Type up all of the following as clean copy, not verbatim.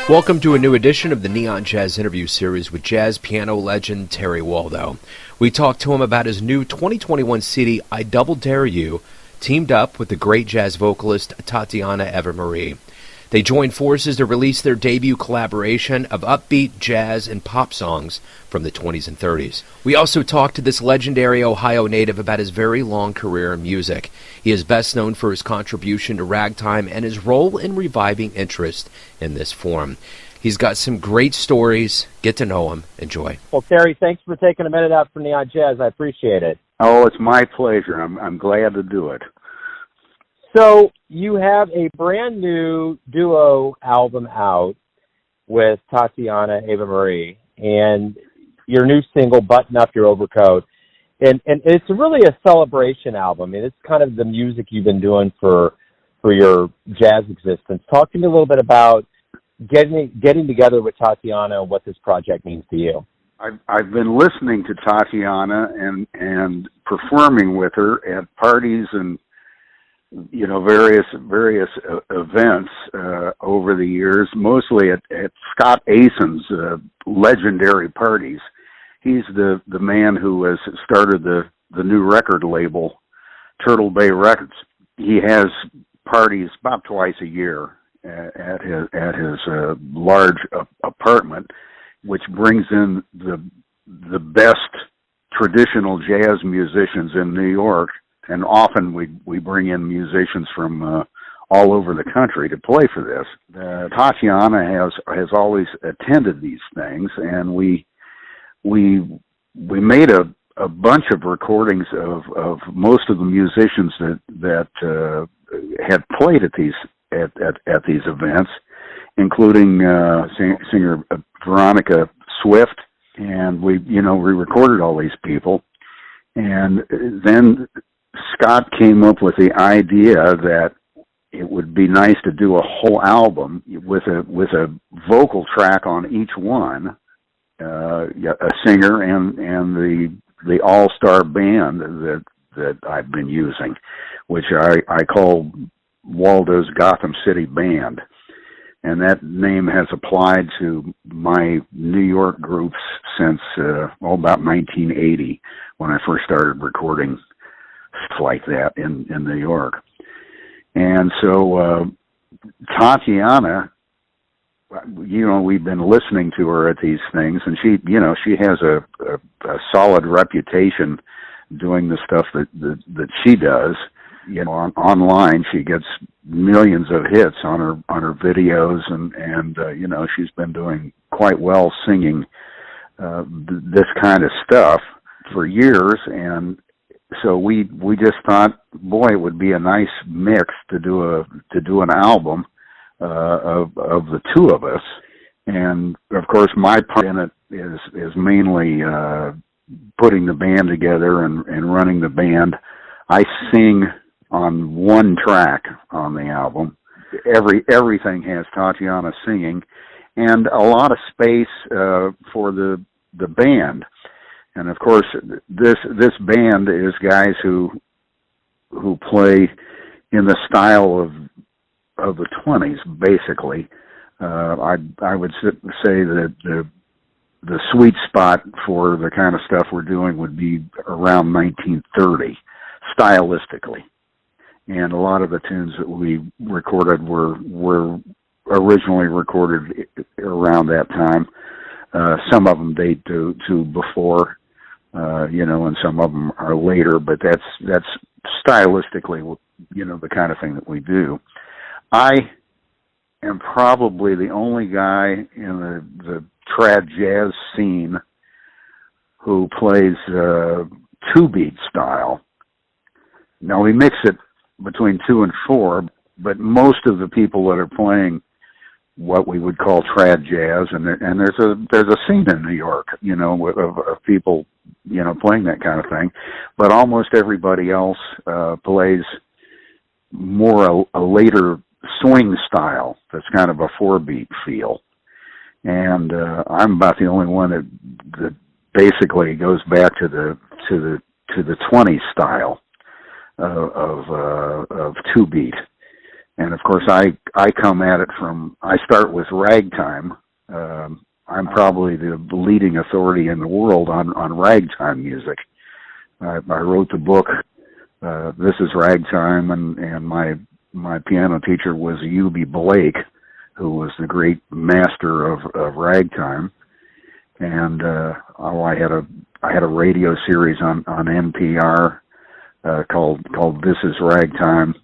Welcome to a new edition of the Neon Jazz interview series with jazz piano legend Terry Waldo. We talked to him about his new 2021 CD, I Double Dare You, teamed up with the great jazz vocalist Tatiana Eva-Marie. They joined forces to release their debut collaboration of upbeat jazz and pop songs from the 20s and 30s. We also talked to this legendary Ohio native about his very long career in music. He is best known for his contribution to ragtime and his role in reviving interest in this form. He's got some great stories. Get to know him. Enjoy. Well, Terry, thanks for taking a minute out for Neon Jazz. I appreciate it. Oh, it's my pleasure. I'm glad to do it. So you have a brand new duo album out with Tatiana Eva-Marie, and your new single, Button Up Your Overcoat. And it's really a celebration album. I mean, it's kind of the music you've been doing for your jazz existence. Talk to me a little bit about getting together with Tatiana and what this project means to you. I've been listening to Tatiana and performing with her at parties and various events over the years, mostly at Scott Asen's legendary parties. He's the man who has started the new record label, Turtle Bay Records. He has parties about twice a year at his large apartment, which brings in the best traditional jazz musicians in New York. And often we bring in musicians from all over the country to play for this. Tatiana has always attended these things, and we made a bunch of recordings of most of the musicians that had played at these events, including singer Veronica Swift, and we recorded all these people, and then Scott came up with the idea that it would be nice to do a whole album with a vocal track on each one, a singer and the all-star band that I've been using, which I call Waldo's Gotham City Band. And that name has applied to my New York groups since about 1980, when I first started recording stuff like that in New York. And so Tatiana, we've been listening to her at these things, and she has a solid reputation doing the stuff that she does. Online she gets millions of hits on her videos, and she's been doing quite well singing this kind of stuff for years. And so we just thought, boy, it would be a nice mix to do an album of the two of us. And of course, my part in it is mainly putting the band together and running the band. I sing on one track on the album. Everything has Tatiana singing, and a lot of space for the band. And of course, this band is guys who play in the style of the 20s, basically. I would say that the sweet spot for the kind of stuff we're doing would be around 1930, stylistically. And a lot of the tunes that we recorded were originally recorded around that time. Some of them date to before, and some of them are later, but that's stylistically, the kind of thing that we do. I am probably the only guy in the trad jazz scene who plays two-beat style. Now, we mix it between 2 and 4, but most of the people that are playing what we would call trad jazz, and there's a scene in New York, of people, playing that kind of thing, but almost everybody else plays more a later swing style that's kind of a 4-beat feel. And I'm about the only one that basically goes back to the 20s style of 2-beat. And of course, I come at it I start with ragtime. I'm probably the leading authority in the world on ragtime music. I wrote the book, This is Ragtime, and my piano teacher was U.B. Blake, who was the great master of ragtime. And I had a radio series on NPR called This is Ragtime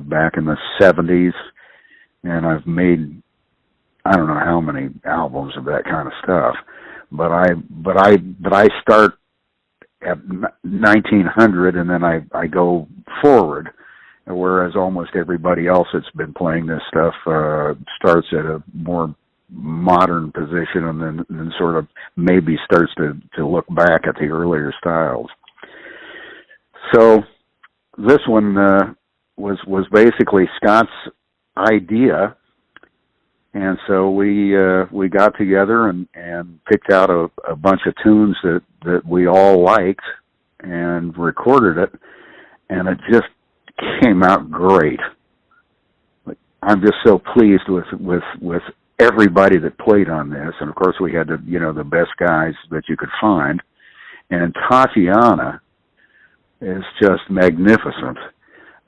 back in the 70s, and I've made I don't know how many albums of that kind of stuff. But I start at 1900 and then I go forward, whereas almost everybody else that's been playing this stuff starts at a more modern position and then sort of maybe starts to look back at the earlier styles. So this one was basically Scott's idea, and so we got together and picked out a bunch of tunes that we all liked and recorded it, and it just came out great. I'm just so pleased with everybody that played on this, and of course we had the best guys that you could find, and Tatiana is just magnificent.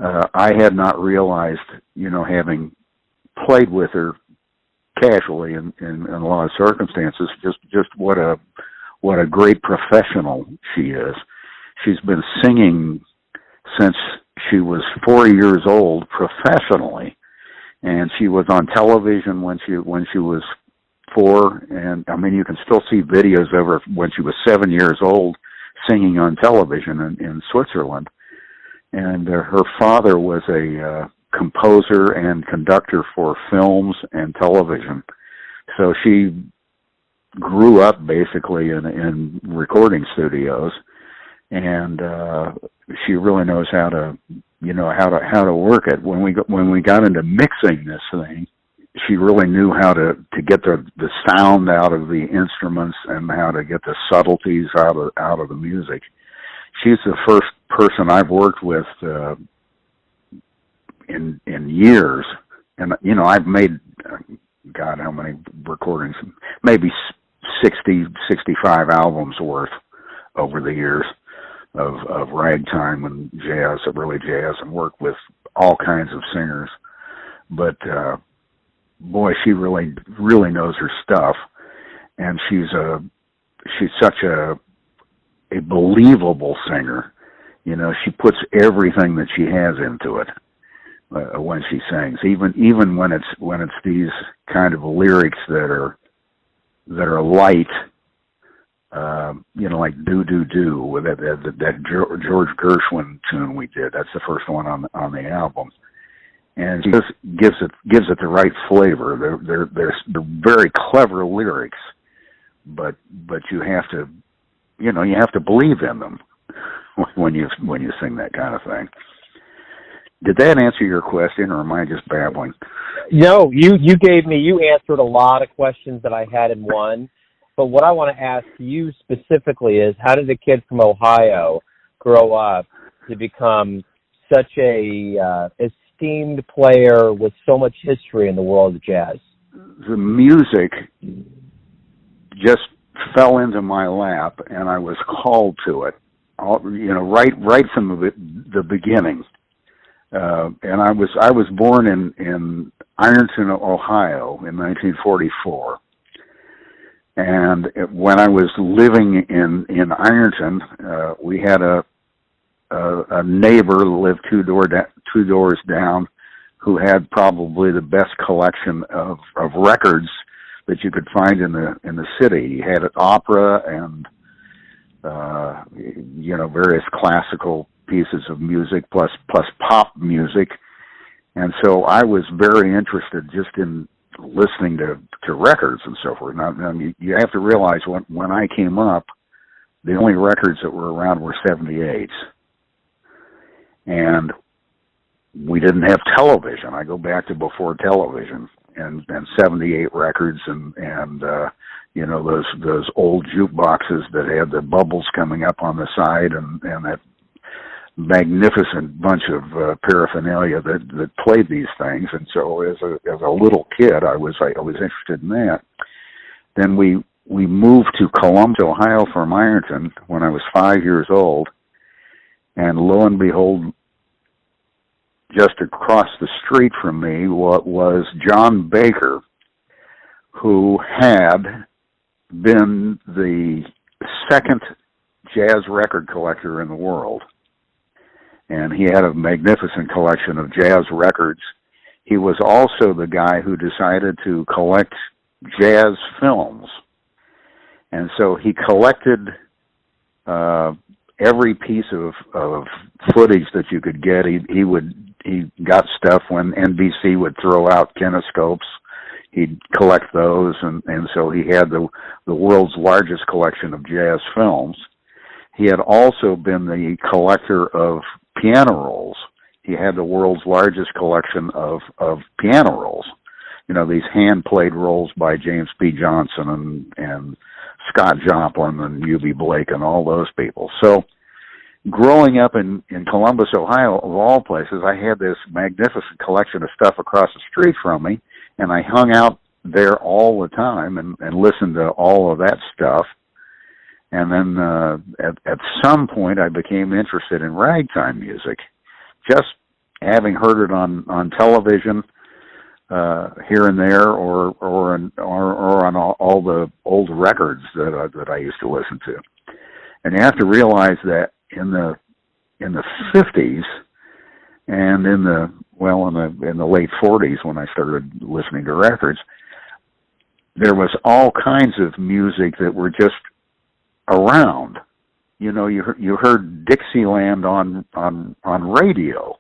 I had not realized, having played with her casually in a lot of circumstances, just what a great professional she is. She's been singing since she was 4 years old professionally, and she was on television when she was 4, and I mean you can still see videos of her when she was 7 years old singing on television in Switzerland. And her father was a composer and conductor for films and television. So she grew up basically in recording studios, and she really knows how to work it. When we got into mixing this thing, she really knew how to get the sound out of the instruments and how to get the subtleties out of the music. She's the first person I've worked with in years, and I've made God, how many recordings? Maybe 60, 65 albums worth over the years of ragtime and jazz, really jazz, and worked with all kinds of singers. But boy, she really knows her stuff, and she's such a believable singer. She puts everything that she has into it when she sings, even when it's these kind of lyrics that are light, like "Do Do Do" with that George Gershwin tune we did. That's the first one on the album, and she just gives it the right flavor. They're very clever lyrics, but you have to believe in them when you sing that kind of thing. Did that answer your question, or am I just babbling? No, you answered a lot of questions that I had in one. But what I want to ask you specifically is, how did a kid from Ohio grow up to become such a esteemed player with so much history in the world of jazz? The music just fell into my lap, and I was called to it. Right from the beginning. And I was born in Ironton, Ohio, in 1944. And when I was living in Ironton, we had a neighbor who lived two doors down, who had probably the best collection of records that you could find in the city. He had an opera and various classical pieces of music plus pop music, and so I was very interested just in listening to records and so forth. Now you have to realize when I came up, the only records that were around were 78s, and we didn't have television. I go back to before television, and 78 records and those old jukeboxes that had the bubbles coming up on the side and magnificent bunch of paraphernalia that played these things, and so as a little kid, I was interested in that. Then we moved to Columbus, Ohio, from Ironton when I was 5 years old, and lo and behold, just across the street from me was John Baker, who had been the second jazz record collector in the world. And he had a magnificent collection of jazz records. He was also the guy who decided to collect jazz films. And so he collected every piece of footage that you could get. He got stuff when NBC would throw out kinescopes. He'd collect those, and so he had the world's largest collection of jazz films. He had also been the collector of piano rolls. He had the world's largest collection of piano rolls. You know, these hand-played rolls by James P. Johnson and Scott Joplin and U.B. Blake and all those people. So growing up in Columbus, Ohio, of all places, I had this magnificent collection of stuff across the street from me, and I hung out there all the time and listened to all of that stuff. And then at some point, I became interested in ragtime music, just having heard it on television here and there, or on all the old records that I used to listen to. And you have to realize that in the 50s and in the late 40s, when I started listening to records, there was all kinds of music that were just around. You know, you heard Dixieland on radio.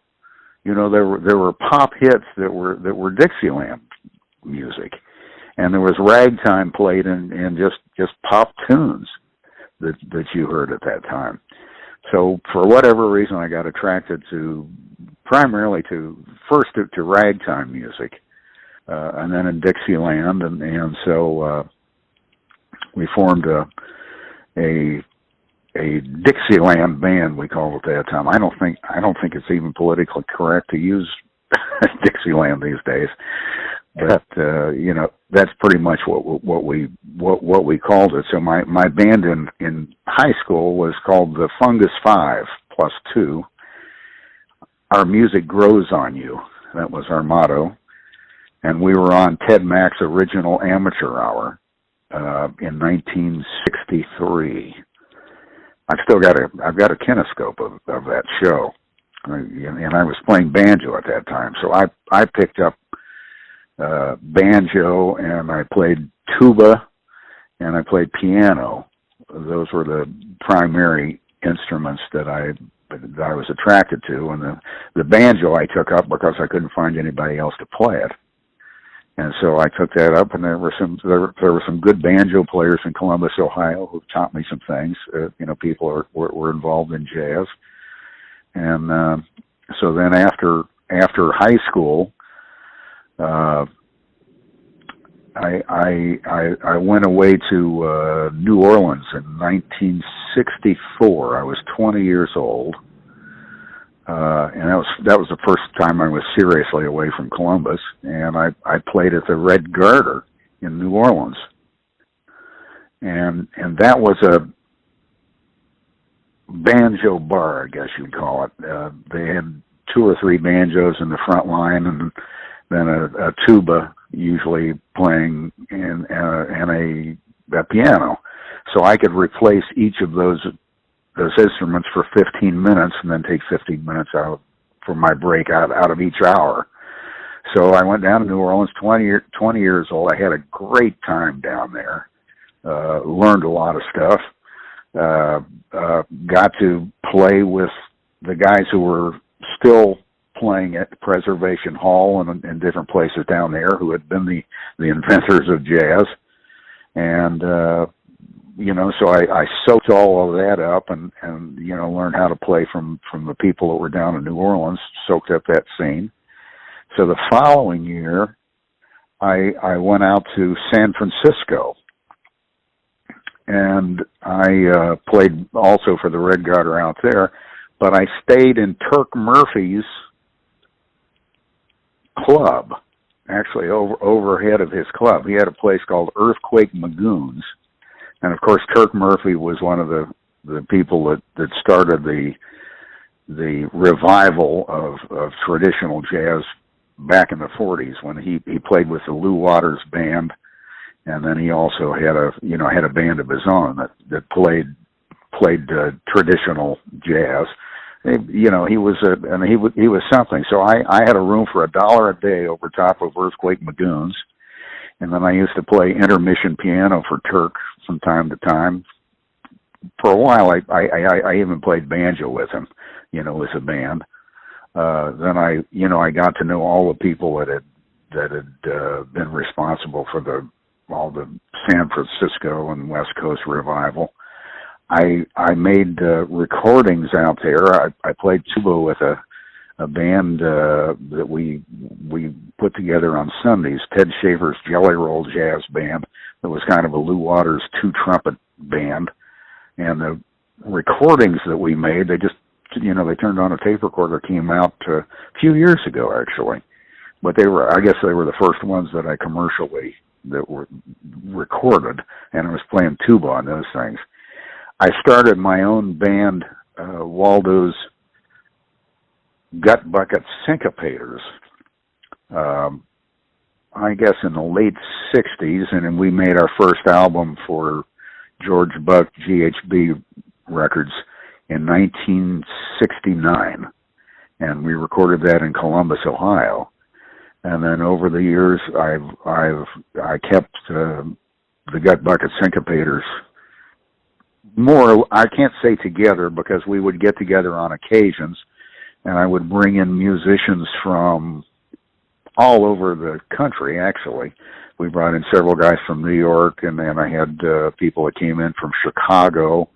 You know, there were pop hits that were Dixieland music, and there was ragtime played in just pop tunes that you heard at that time. So for whatever reason, I got attracted primarily to ragtime music, and then in Dixieland, and so we formed a Dixieland band, we called it at that time. I don't think it's even politically correct to use Dixieland these days, but you know, that's pretty much what we called it. So my band in high school was called the Fungus 5+2. Our music grows on you. That was our motto, and we were on Ted Mack's original Amateur Hour in 1963. I've got a kinescope of that show, and I was playing banjo at that time. So I picked up banjo, and I played tuba, and I played piano. Those were the primary instruments that I was attracted to, and the banjo I took up because I couldn't find anybody else to play it. And so I took that up, and there were some good banjo players in Columbus, Ohio, who taught me some things. You know, people were involved in jazz, and so then after high school, I went away to New Orleans in 1964. I was 20 years old, and that was the first time I was seriously away from Columbus. And I played at the Red Garter in New Orleans, and that was a banjo bar, I guess you'd call it. They had 2 or 3 banjos in the front line, and then a tuba usually playing, and a piano. So I could replace each of those instruments for 15 minutes, and then take 15 minutes out for my break out of each hour. So I went down to New Orleans, 20 years old. I had a great time down there. Learned a lot of stuff. Got to play with the guys who were still playing at Preservation Hall and different places down there, who had been the inventors of jazz. And you know, so I soaked all of that up and you know, learned how to play from the people that were down in New Orleans, soaked up that scene. So the following year, I went out to San Francisco, and I played also for the Red Garter out there, but I stayed in Turk Murphy's club, actually overhead of his club. He had a place called Earthquake Magoons, and of course Turk Murphy was one of the people that started the revival of traditional jazz back in the 40s, when he played with the Lou Waters band, and then he also had a band of his own that played traditional jazz. He was something. So I had a room for $1 a day over top of Earthquake Magoons, and then I used to play intermission piano for Turk from time to time. For a while, I even played banjo with him, as a band. Then I got to know all the people that had been responsible for all the San Francisco and West Coast revival. I made recordings out there. I played tuba with a band that we put together on Sundays, Ted Shaver's Jelly Roll Jazz Band. That was kind of a Lou Waters 2-trumpet band. And the recordings that we made, they turned on a tape recorder, came out a few years ago, actually. But I guess they were the first ones that I commercially, that were recorded, and I was playing tuba on those things. I started my own band, Waldo's Gutbucket Syncopators, I guess in the late 60s, and then we made our first album for George Buck GHB Records in 1969, and we recorded that in Columbus, Ohio. And then over the years, I kept the Gutbucket Syncopators more, I can't say together, because we would get together on occasions, and I would bring in musicians from all over the country, actually. We brought in several guys from New York, and then I had people that came in from Chicago.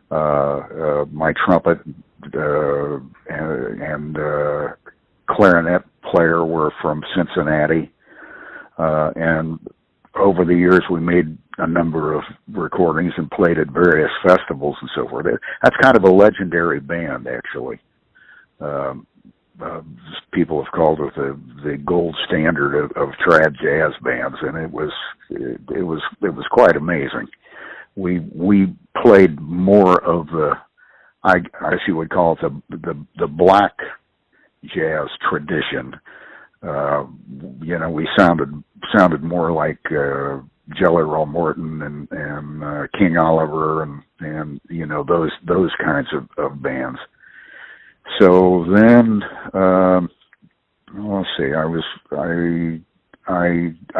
My trumpet and clarinet player were from Cincinnati. And over the years, we made a number of recordings and played at various festivals and so forth. That's kind of a legendary band, actually. People have called it the gold standard of trad jazz bands, and it was quite amazing. We played more of I guess you would call it the black jazz tradition. We sounded more like Jelly Roll Morton and King Oliver and those kinds of bands. So then, let's see. I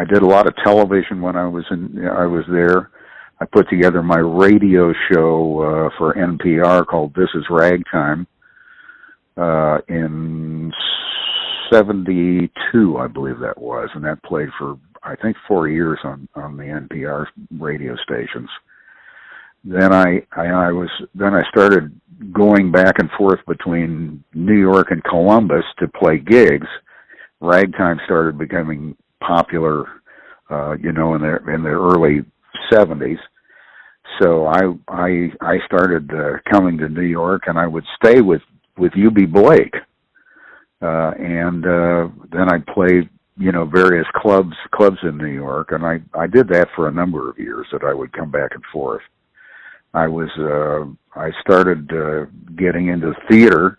did a lot of television when I was there. I put together my radio show for NPR called This Is Ragtime in 1972, I believe that was, and that played for I think 4 years on the NPR radio stations. Then I started going back and forth between New York and Columbus to play gigs. Ragtime started becoming popular, in the early 70s. So I started coming to New York, and I would stay with U.B. Blake, and then I'd play various clubs in New York, and I did that for a number of years. That I would come back and forth. I started getting into theater.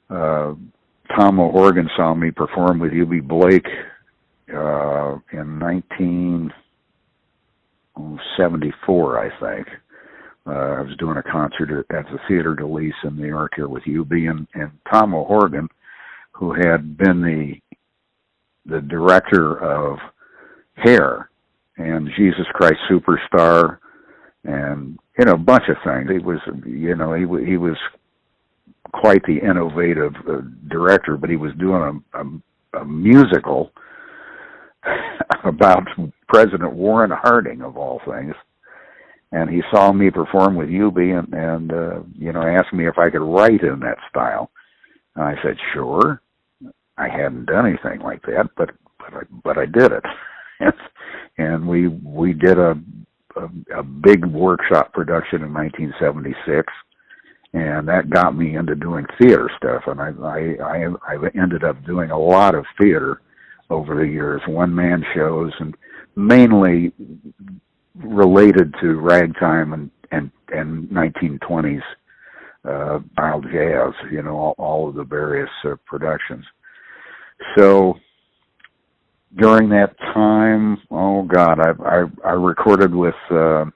Tom O'Horgan saw me perform with U.B. Blake in 1974, I think. I was doing a concert at the Theater de Lys in New York here with U.B. and Tom O'Horgan, who had been the director of Hair and Jesus Christ Superstar and a bunch of things. He was quite the innovative director, but he was doing a musical about President Warren Harding, of all things. And he saw me perform with UB and asked me if I could write in that style. And I said, sure. I hadn't done anything like that, but I did it. And we did a big workshop production in 1976, and that got me into doing theater stuff. And I ended up doing a lot of theater over the years, one-man shows, and mainly related to ragtime and 1920s style jazz, all of the various productions. So during that time, I recorded with, for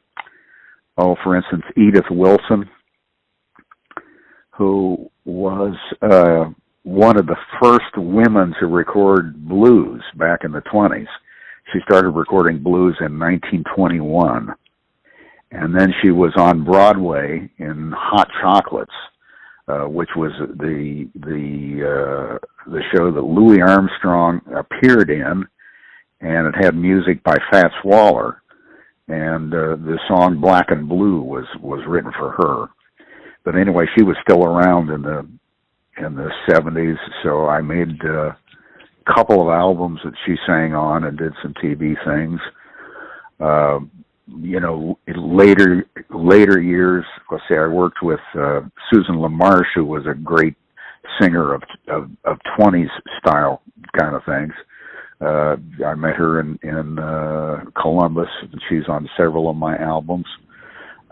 instance, Edith Wilson, who was one of the first women to record blues back in the 20s. She started recording blues in 1921, and then she was on Broadway in Hot Chocolates, which was the show that Louis Armstrong appeared in, and it had music by Fats Waller, and the song Black and Blue was written for her. But anyway, she was still around in the 70s, so I made a couple of albums that she sang on and did some TV things. In later years, let's say I worked with Susan LaMarche, who was a great singer of 20s style kind of things. I met her in Columbus, and she's on several of my albums.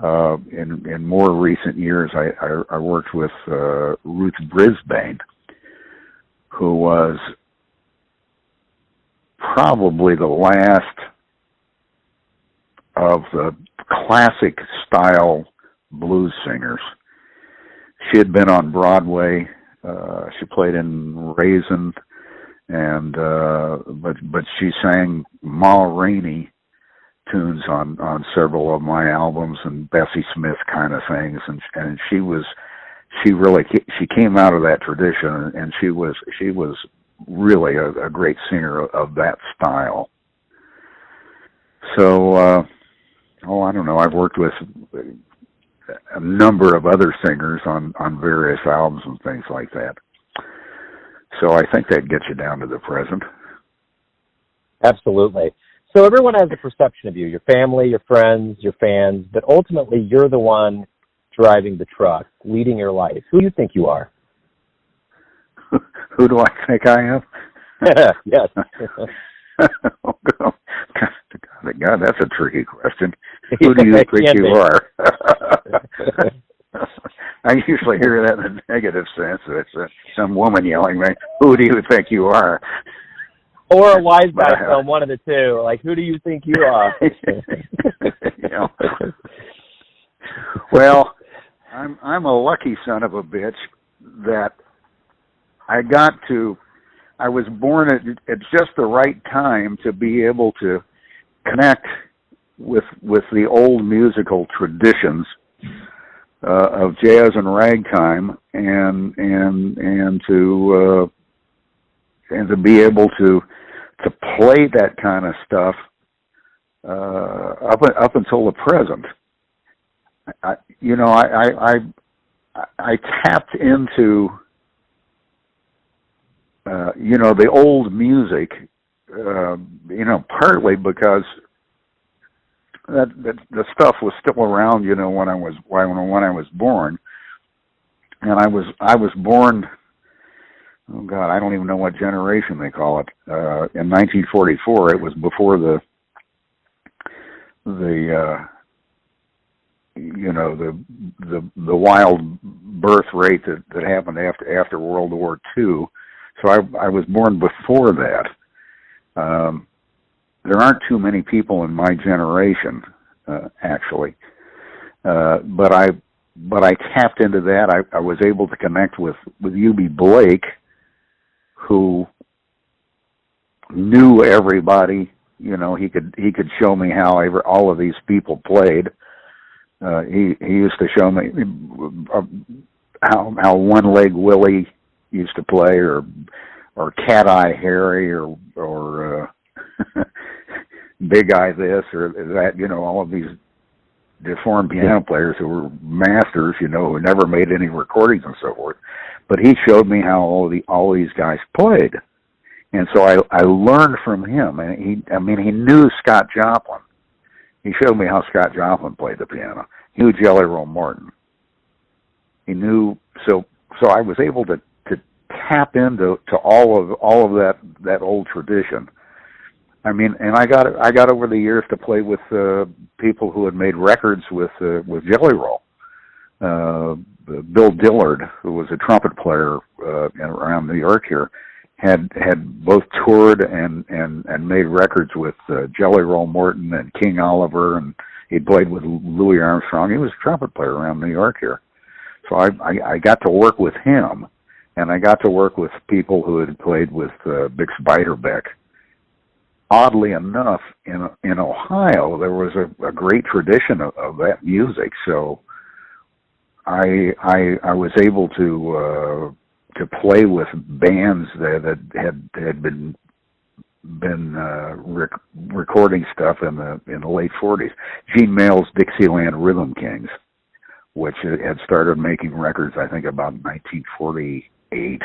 In more recent years, I worked with Ruth Brisbane, who was probably the last of the classic style blues singers. She had been on Broadway. She played in Raisin, and but she sang Ma Rainey tunes on several of my albums, and Bessie Smith kind of things, and she came out of that tradition, and she was really a great singer of that style. So I don't know, I've worked with a number of other singers on various albums and things like that. So I think that gets you down to the present. Absolutely. So everyone has a perception of you, your family, your friends, your fans, but ultimately you're the one driving the truck, leading your life. Who do you think you are? Who do I think I am? Yes. Oh, God, that's a tricky question. Who do you think you are? I usually hear that in a negative sense. It's some woman yelling, "Me, who do you think you are?" Or a wise guy film, one of the two. Like, who do you think you are? Well, I'm a lucky son of a bitch that I was born at just the right time to be able to connect with the old musical traditions of jazz and ragtime, and to be able to play that kind of stuff up until the present. I tapped into the old music, partly because that the stuff was still around, when I was born, and I was born. Oh God, I don't even know what generation they call it. In 1944, it was before the wild birth rate that happened after World War II. So I was born before that. There aren't too many people in my generation, actually. But I tapped into that. I was able to connect with U.B. Blake, who knew everybody. He could show me how all of these people played. He used to show me how One Leg Willie used to play, or Cat Eye Harry, or Big Eye this or that. All of these deformed piano players who were masters, who never made any recordings and so forth. But he showed me how all these guys played, and so I learned from him. And he knew Scott Joplin. He showed me how Scott Joplin played the piano. Hugh Jelly Roll Morton. He knew, so I was able to tap into all of that old tradition. I mean, and I got over the years to play with people who had made records with Jelly Roll. Bill Dillard, who was a trumpet player around New York here, had both toured and made records with Jelly Roll Morton and King Oliver, and he played with Louis Armstrong. He was a trumpet player around New York here. So I got to work with him, and I got to work with people who had played with Bix Beiderbecke. Oddly enough, in Ohio, there was a great tradition of that music. So I was able to play with bands that had been recording stuff in the late 40s. Gene Mayall's Dixieland Rhythm Kings, which had started making records, I think, about 1948,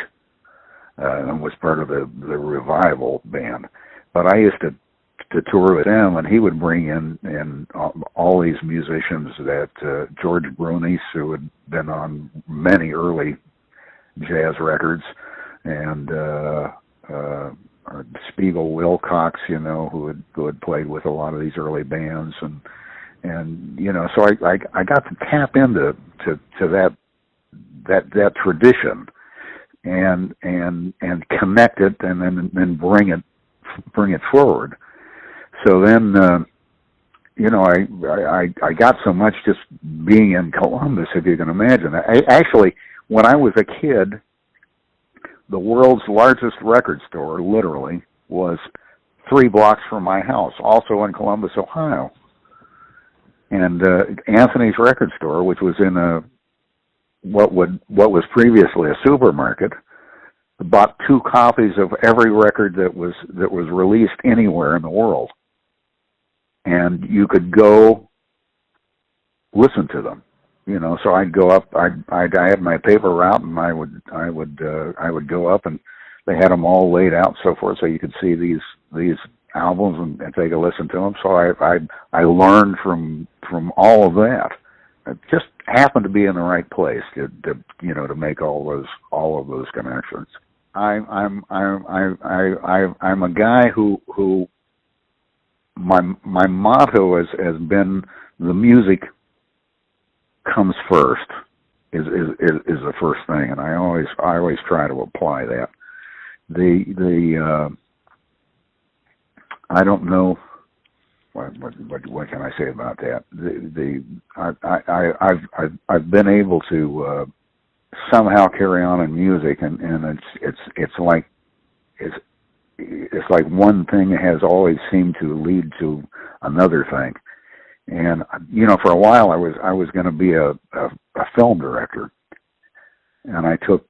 and was part of the Revival band. But I used to tour with him, and he would bring in all these musicians that George Brunis, who had been on many early jazz records, and Spiegel Wilcox, who had played with a lot of these early bands, and so I got to tap into that tradition and connect it, and then bring it forward. So then, I got so much just being in Columbus, if you can imagine. Actually, when I was a kid, the world's largest record store, literally, was 3 blocks from my house, also in Columbus, Ohio. And Anthony's Record Store, which was in what was previously a supermarket, bought 2 copies of every record that was released anywhere in the world, and you could go listen to them. So I'd go up. I had my paper route, and I would go up, and they had them all laid out and so forth, so you could see these albums and take a listen to them. So I learned from all of that. It just happened to be in the right place to make all of those connections. I'm a guy who my motto has been the music comes first is the first thing, and I always try to apply that. I don't know what can I say about that. I've been able to somehow carry on in music, and it's like one thing has always seemed to lead to another thing. And for a while I was going to be a film director, and I took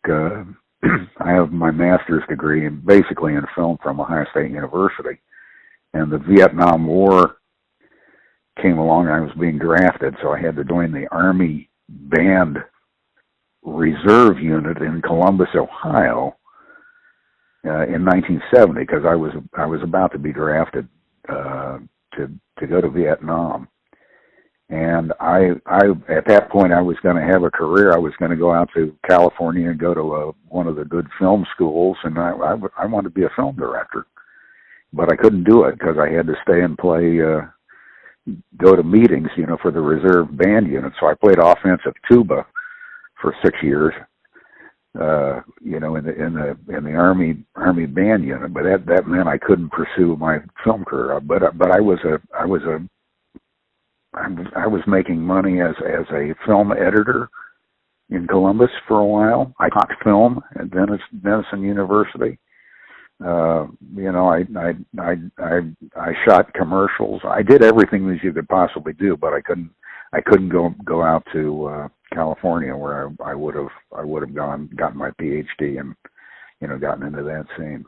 I have my master's degree basically in film from Ohio State University, and the Vietnam War came along. I was being drafted, so I had to join the Army Band Reserve Unit in Columbus, Ohio, in 1970, because I was about to be drafted to go to Vietnam. And I at that point I was going to have a career. I was going to go out to California and go to one of the good film schools, and I wanted to be a film director, but I couldn't do it because I had to stay and play, go to meetings, for the reserve band unit. So I played offensive tuba for 6 years, in the Army band unit. But that meant I couldn't pursue my film career. But I was making money as a film editor in Columbus for a while. I taught film at Denison University. I shot commercials. I did everything that you could possibly do, but I couldn't go out to California, where I would have gotten my PhD and gotten into that scene.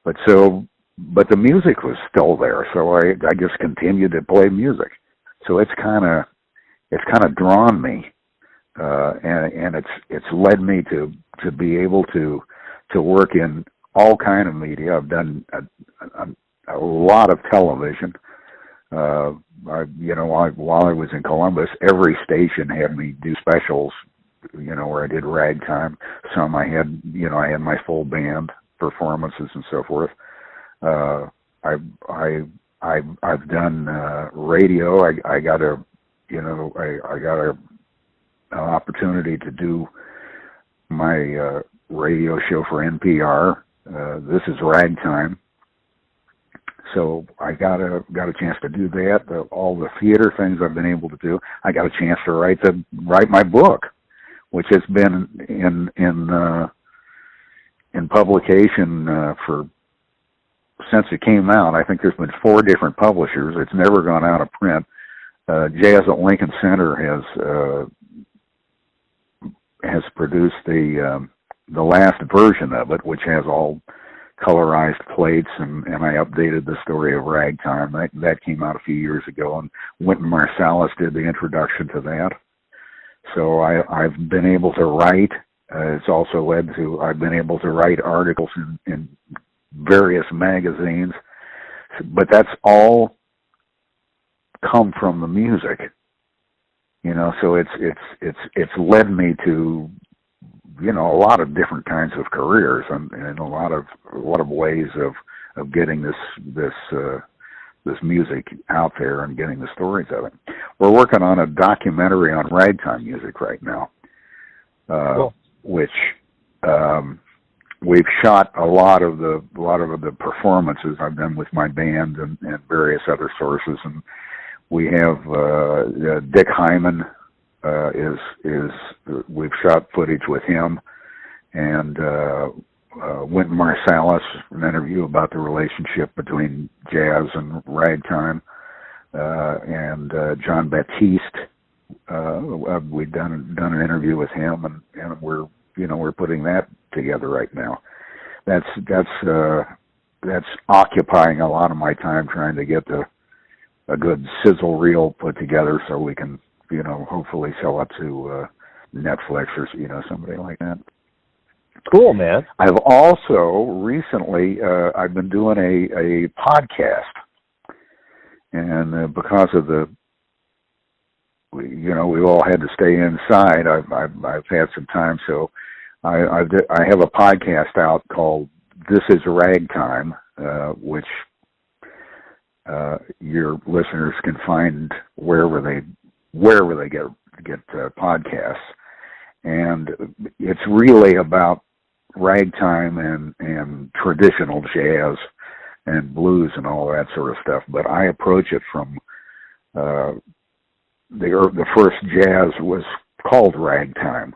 But the music was still there, so I just continued to play music. So it's kind of drawn me, and it's led me to be able to work in all kind of media. I've done a lot of television. While I was in Columbus, every station had me do specials where I did ragtime. Some I had my full band performances and so forth. I've done radio. I got an opportunity to do my radio show for NPR. This is Ragtime. So I got a chance to do that. All the theater things I've been able to do. I got a chance to write my book, which has been in publication since it came out. I think there's been 4 different publishers. It's never gone out of print. Jazz at Lincoln Center has produced the last version of it, which has all colorized plates, and I updated the story of Ragtime. That came out a few years ago, and Wynton Marsalis did the introduction to that. So I've been able to write. It's also led to I've been able to write articles in various magazines, but that's all come from the music, So it's led me to a lot of different kinds of careers and a lot of ways of getting this music out there and getting the stories of it. We're working on a documentary on ragtime music right now, cool. Which we've shot a lot of the performances I've done with my band and various other sources, and we have Dick Hyman. We've shot footage with him, and Wynton Marsalis, an interview about the relationship between jazz and ragtime, and John Baptiste. We've done an interview with him, and we're putting that together right now. That's occupying a lot of my time, trying to get a good sizzle reel put together so we can hopefully sell it to Netflix or somebody like that. Cool, man. I've also recently I've been doing a podcast, and because of we've all had to stay inside. I've had some time, so I have a podcast out called "This Is Ragtime," which your listeners can find wherever they get podcasts, and it's really about ragtime and traditional jazz and blues and all that sort of stuff. But I approach it from the first jazz was called ragtime,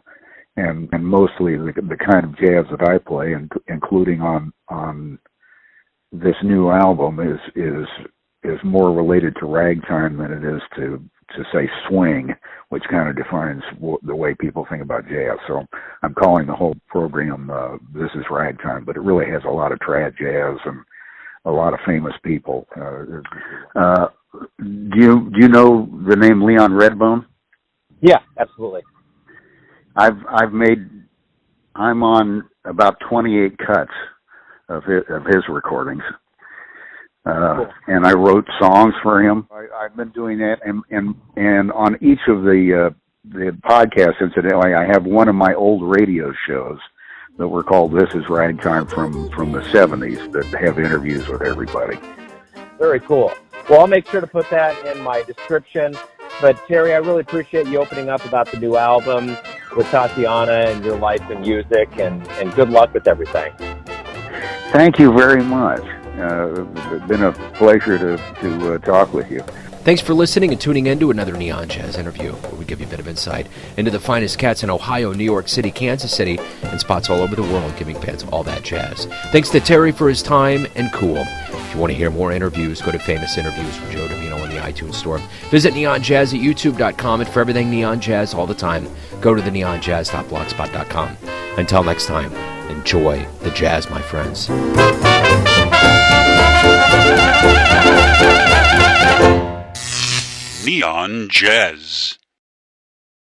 and mostly the kind of jazz that I play, including on this new album, is more related to ragtime than it is to say swing, which kind of defines the way people think about jazz. So I'm calling the whole program "This Is Ragtime," but it really has a lot of trad jazz and a lot of famous people. Do you know the name Leon Redbone? Yeah, absolutely. I'm on about 28 cuts of his recordings. Cool. And I wrote songs for him. I've been doing that, and on each of the podcasts, incidentally, I have one of my old radio shows that were called "This Is Ragtime" from the 70s that have interviews with everybody. Very cool. Well, I'll make sure to put that in my description. But Terry, I really appreciate you opening up about the new album with Tatiana and your life and music, and good luck with everything. Thank you very much. It's been a pleasure to talk with you. Thanks for listening and tuning in to another Neon Jazz interview, where we give you a bit of insight into the finest cats in Ohio, New York City, Kansas City, and spots all over the world, giving fans all that jazz. Thanks to Terry for his time, and cool. If you want to hear more interviews, go to Famous Interviews with Joe Domino in the iTunes Store. Visit Neon Jazz at YouTube.com, and for everything Neon Jazz all the time, go to the neonjazz.blogspot.com. Until next time, enjoy the jazz, my friends. Neon Jazz.